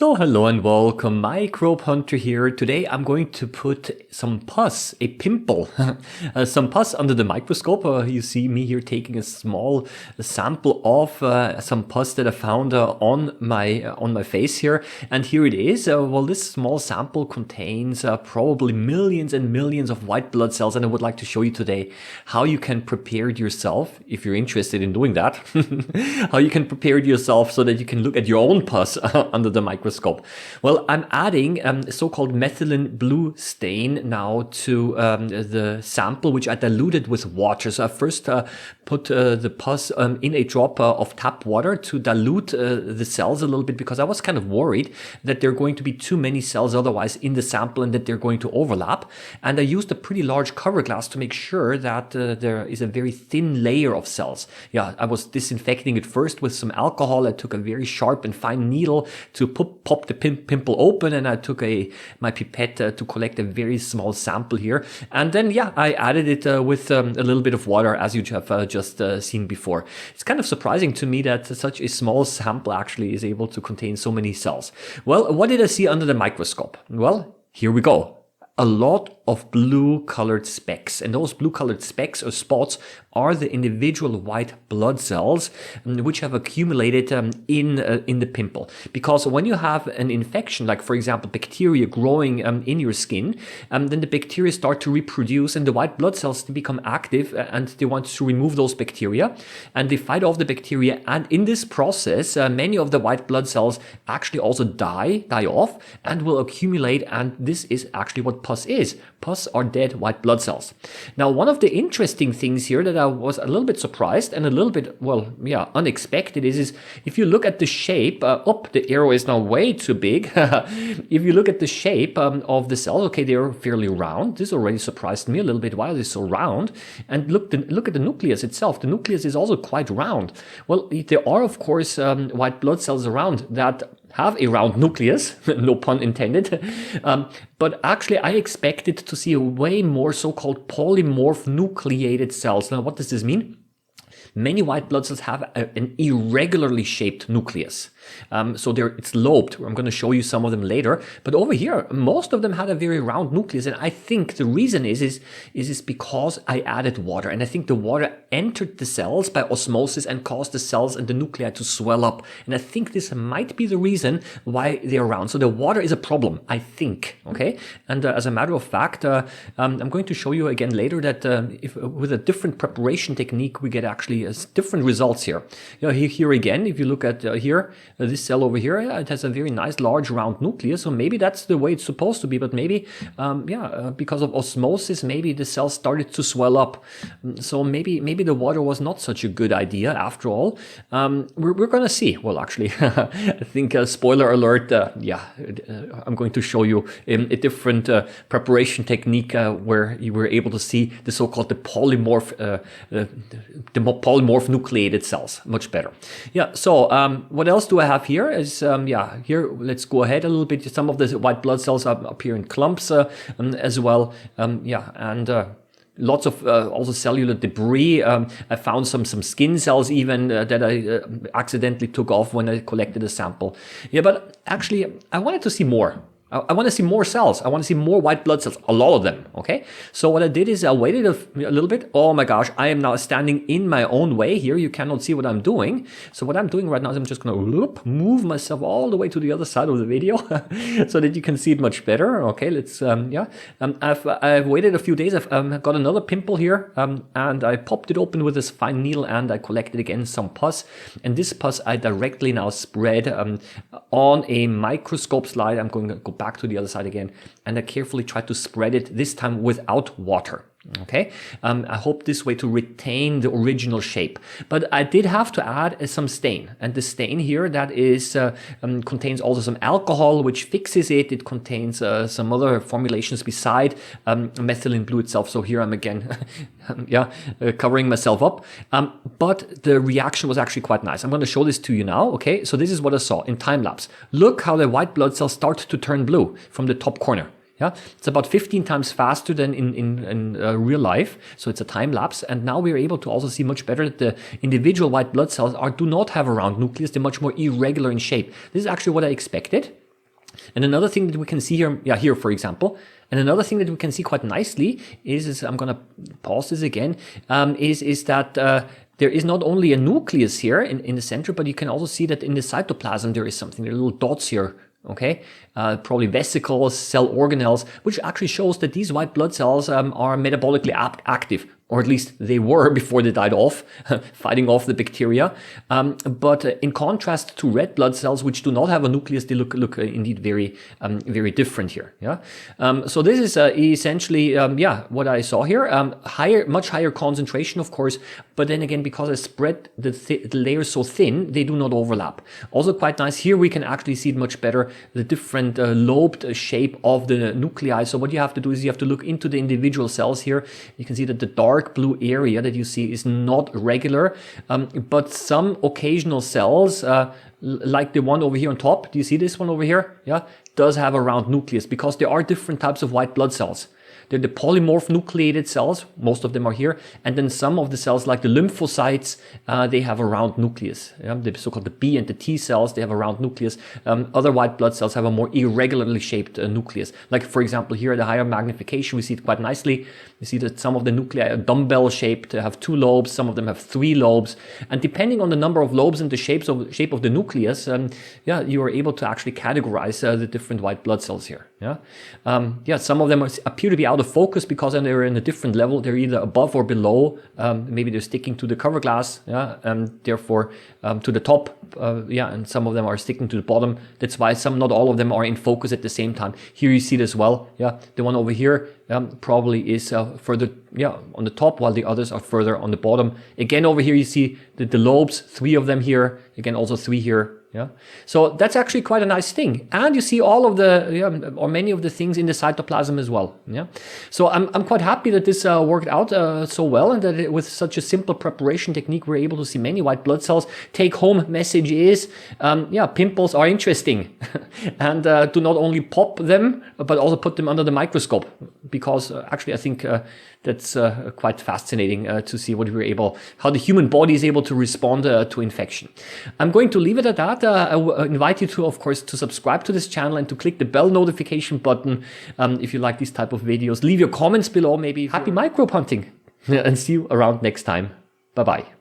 So hello and welcome, Microbehunter here. Today I'm going to put some pus, a pimple, some pus under the microscope. You see me here taking a small sample of some pus that I found on my face here, and here it is. Well, this small sample contains probably millions and millions of white blood cells, and I would like to show you today how you can prepare it yourself, if you're interested in doing that, how you can prepare it yourself so that you can look at your own pus under the microscope. Well, I'm adding a so-called methylene blue stain now to the sample, which I diluted with water. So I first put the pus in a drop of tap water to dilute the cells a little bit, because I was kind of worried that there are going to be too many cells otherwise in the sample and that they're going to overlap. And I used a pretty large cover glass to make sure that there is a very thin layer of cells. Yeah, I was disinfecting it first with some alcohol. I took a very sharp and fine needle to pop the pimple open, and I took my pipette to collect a very small sample here. And then, yeah, I added it with a little bit of water, as you have just seen before. It's kind of surprising to me that such a small sample actually is able to contain so many cells. Well, what did I see under the microscope? Well, here we go. A lot of blue colored specks, and those blue colored specks or spots are the individual white blood cells which have accumulated in the pimple. Because when you have an infection, like for example bacteria growing in your skin, then the bacteria start to reproduce, and the white blood cells become active, and they want to remove those bacteria, and they fight off the bacteria. And in this process, many of the white blood cells actually also die off and will accumulate, and this is actually what PUS is. PUS are dead white blood cells. Now, one of the interesting things here that I was a little bit surprised and a little bit, well, yeah, unexpected is if you look at the shape, the arrow is now way too big. If you look at the shape of the cells, okay, they're fairly round. This already surprised me a little bit. Why are they so round? And look at the nucleus itself. The nucleus is also quite round. Well, there are, of course, white blood cells around that have a round nucleus, no pun intended, but actually I expected to see way more so-called polymorphonucleated cells. Now, what does this mean? Many white blood cells have an irregularly shaped nucleus. So it's lobed. I'm going to show you some of them later. But over here, most of them had a very round nucleus. And I think the reason is because I added water. And I think the water entered the cells by osmosis and caused the cells and the nuclei to swell up. And I think this might be the reason why they're round. So the water is a problem, I think. Okay. And as a matter of fact, I'm going to show you again later that if with a different preparation technique, we get actually different results here. Here again, if you look at here, this cell over here, it has a very nice large round nucleus, so maybe that's the way it's supposed to be, but maybe because of osmosis, maybe the cells started to swell up. So maybe the water was not such a good idea after all. We're gonna see. Well, actually, I think spoiler alert, I'm going to show you a different preparation technique where you were able to see the so-called the polymorphonucleated cells much better. Yeah, so what else do I have here is, here, let's go ahead a little bit. Some of the white blood cells up here in clumps as well. Lots of also cellular debris. I found some skin cells even that I accidentally took off when I collected a sample. Yeah, but actually, I wanted to see more. I want to see more cells. I want to see more white blood cells, a lot of them, okay? So what I did is I waited a little bit. Oh my gosh, I am now standing in my own way here. You cannot see what I'm doing. So what I'm doing right now is I'm just going to move myself all the way to the other side of the video so that you can see it much better. Okay, let's, I've waited a few days. I've got another pimple here and I popped it open with this fine needle and I collected again some pus. And this pus I directly now spread on a microscope slide. I'm going to go back to the other side again, and I carefully try to spread it, this time without water. Okay, I hope this way to retain the original shape, but I did have to add some stain, and the stain here that is contains also some alcohol which fixes it. It contains some other formulations beside methylene blue itself. So here I'm again covering myself up, but the reaction was actually quite nice. I'm going to show this to you now. Okay, so this is what I saw in time lapse. Look how the white blood cells start to turn blue from the top corner. Yeah, it's about 15 times faster than in real life. So it's a time lapse. And now we're able to also see much better that the individual white blood cells do not have a round nucleus. They're much more irregular in shape. This is actually what I expected. And another thing that we can see here, here for example, and another thing that we can see quite nicely is I'm going to pause this again, is that there is not only a nucleus here in the center, but you can also see that in the cytoplasm there is something, there are little dots here. Okay, probably vesicles, cell organelles, which actually shows that these white blood cells are metabolically active, or at least they were before they died off, fighting off the bacteria. But in contrast to red blood cells, which do not have a nucleus, they look indeed very different here. Yeah. So this is essentially what I saw here. Much higher concentration, of course, but then again, because I spread the layers so thin, they do not overlap. Also quite nice here, we can actually see it much better, the different lobed shape of the nuclei. So what you have to do is you have to look into the individual cells here. You can see that the dark blue area that you see is not regular, but some occasional cells, like the one over here on top, do you see this one over here? Yeah, does have a round nucleus, because there are different types of white blood cells. They're the polymorphonucleated cells, most of them are here, and then some of the cells like the lymphocytes, they have a round nucleus. The so-called the B and the T cells, they have a round nucleus. Other white blood cells have a more irregularly shaped nucleus. Like for example here, the higher magnification, we see it quite nicely. You see that some of the nuclei are dumbbell shaped, have 2 lobes, some of them have 3 lobes. And depending on the number of lobes and the shape of the nucleus, you are able to actually categorize the different white blood cells here. Some of them appear to be out of focus because they're in a different level. They're either above or below. Maybe they're sticking to the cover glass, and therefore to the top. And some of them are sticking to the bottom. That's why not all of them are in focus at the same time. Here you see it as well. The one over here probably is further on the top, while the others are further on the bottom. Again, over here you see the lobes, 3 of them here. Again, also 3 here. So that's actually quite a nice thing, and you see all of the or many of the things in the cytoplasm as well. So I'm quite happy that this worked out so well, and that with such a simple preparation technique we're able to see many white blood cells. Take home message is pimples are interesting and do not only pop them but also put them under the microscope, because actually I think that's quite fascinating to see how the human body is able to respond to infection. I'm going to leave it at that. I invite you to, of course, to subscribe to this channel and to click the bell notification button if you like these type of videos. Leave your comments below, maybe. Happy microbe hunting, and see you around next time. Bye-bye.